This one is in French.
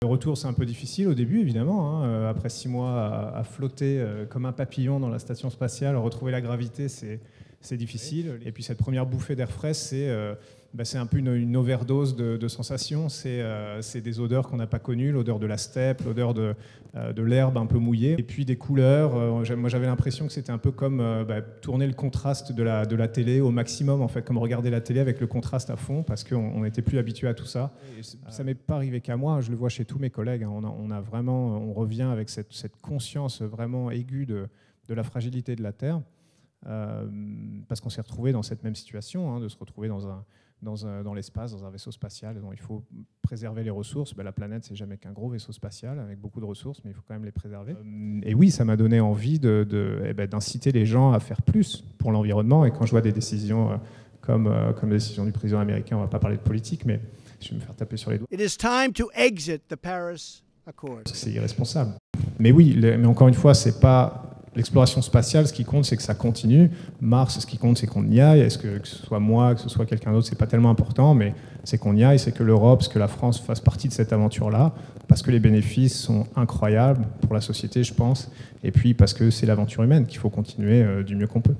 Le retour, c'est un peu difficile au début, évidemment. Après 6 mois à flotter comme un papillon dans la station spatiale, retrouver la gravité, c'est difficile. Et puis cette première bouffée d'air frais, c'est un peu une overdose de sensations. C'est des odeurs qu'on n'a pas connues, l'odeur de la steppe, l'odeur de l'herbe un peu mouillée. Et puis des couleurs. Moi, j'avais l'impression que c'était un peu comme tourner le contraste de la télé au maximum, en fait, comme regarder la télé avec le contraste à fond, parce qu'on n'était plus habitué à tout ça. Et ça m'est pas arrivé qu'à moi, je le vois chez tous mes collègues. On revient avec cette conscience vraiment aiguë de la fragilité de la Terre. Parce qu'on s'est retrouvé dans cette même situation, de se retrouver dans l'espace, dans un vaisseau spatial dont il faut préserver les ressources. La planète, c'est jamais qu'un gros vaisseau spatial avec beaucoup de ressources, mais il faut quand même les préserver. Et oui, ça m'a donné envie d'inciter les gens à faire plus pour l'environnement. Et quand je vois des décisions comme les décisions du président américain, on ne va pas parler de politique, mais je vais me faire taper sur les doigts. It is time to exit the Paris Accord. C'est irresponsable. Mais oui, mais encore une fois, c'est pas l'exploration spatiale. Ce qui compte, c'est que ça continue. Mars, ce qui compte, c'est qu'on y aille. Que ce soit moi, que ce soit quelqu'un d'autre, c'est pas tellement important, mais c'est qu'on y aille, c'est que l'Europe, que la France fasse partie de cette aventure-là, parce que les bénéfices sont incroyables pour la société, je pense, et puis parce que c'est l'aventure humaine qu'il faut continuer du mieux qu'on peut.